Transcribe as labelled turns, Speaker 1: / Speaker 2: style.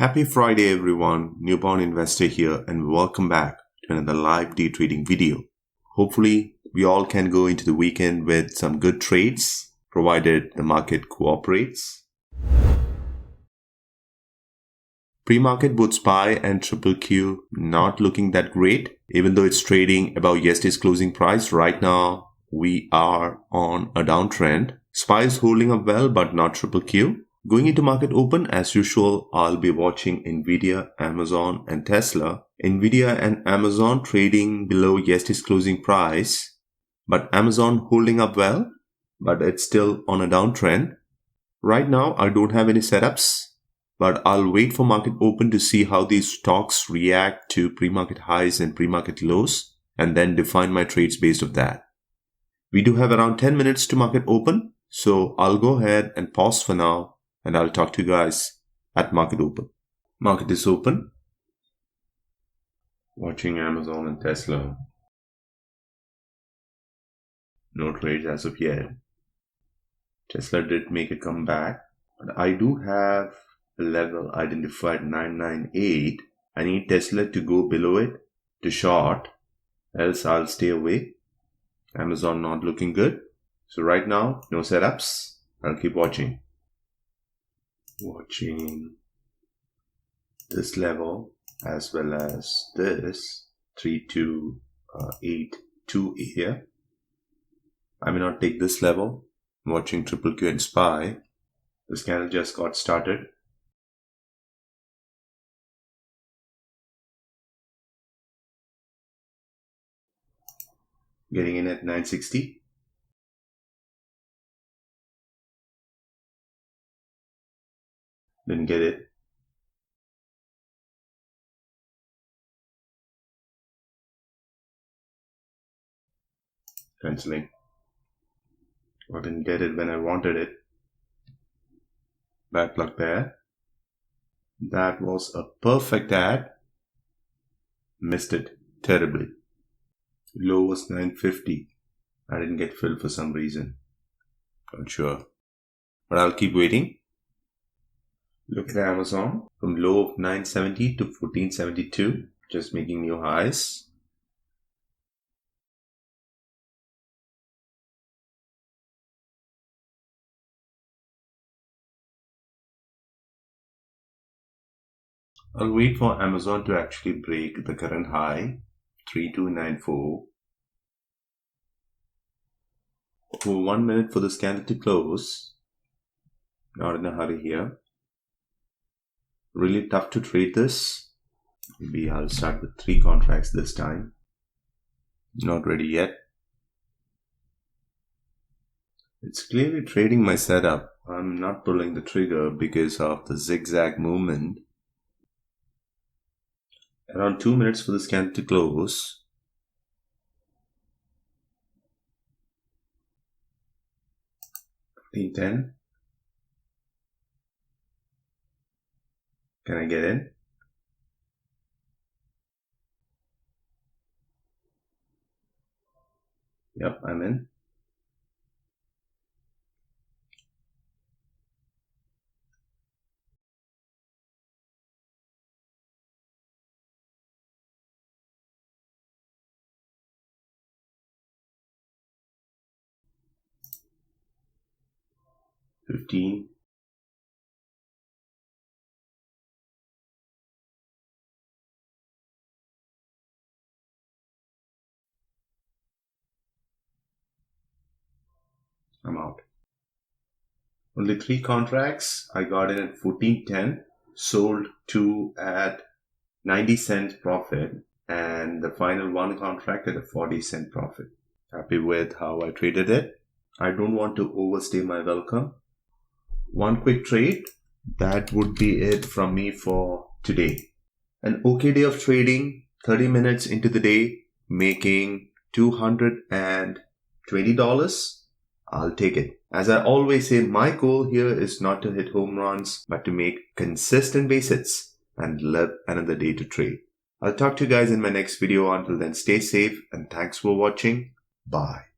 Speaker 1: Happy Friday everyone, Newborn Investor here and welcome back to another live day trading video. Hopefully we all can go into the weekend with some good trades provided the market cooperates. Pre-market both SPY and QQQ not looking that great even though it's trading above yesterday's closing price. Right now we are on a downtrend. SPY is holding up well but not QQQ. Going into market open, as usual, I'll be watching Nvidia, Amazon and Tesla. Nvidia and Amazon trading below yesterday's closing price, but Amazon holding up well, but it's still on a downtrend. Right now, I don't have any setups, but I'll wait for market open to see how these stocks react to pre-market highs and pre-market lows, and then define my trades based on that. We do have around 10 minutes to market open, so I'll go ahead and pause for now. And I'll talk to you guys at market open. Market is open. Watching Amazon and Tesla. No trades as of yet. Tesla did make a comeback. But I do have a level identified 998. I need Tesla to go below it to short. Else I'll stay away. Amazon not looking good. So right now, no setups. I'll keep watching. Watching this level as well as this 3282 here. I may not take this level. I'm watching QQQ and SPY. This candle just got started. Getting in at 960. Didn't get it. Canceling. I didn't get it when I wanted it. Bad luck there. That was a perfect ad. Missed it terribly. Low was 950. I didn't get filled for some reason. Not sure. But I'll keep waiting. Look at Amazon from low of 970 to 1472, just making new highs. I'll wait for Amazon to actually break the current high, 3294. For 1 minute for this candle to close. Not in a hurry here. Really tough to trade this. Maybe I'll start with 3 contracts this time. Not ready yet. It's clearly trading my setup. I'm not pulling the trigger because of the zigzag movement. Around 2 minutes for this candle to close. $15.10. Can I get in? Yep, I'm in. $15. I'm out. Only 3 contracts. I got in at 14.10, sold 2 at 90 cent profit, and the final 1 contract at a 40 cent profit. Happy with how I traded it. I don't want to overstay my welcome. 1 quick trade. That would be it from me for today. An okay day of trading, 30 minutes into the day, making $220. I'll take it. As I always say, my goal here is not to hit home runs, but to make consistent base hits and live another day to trade. I'll talk to you guys in my next video. Until then, stay safe and thanks for watching. Bye.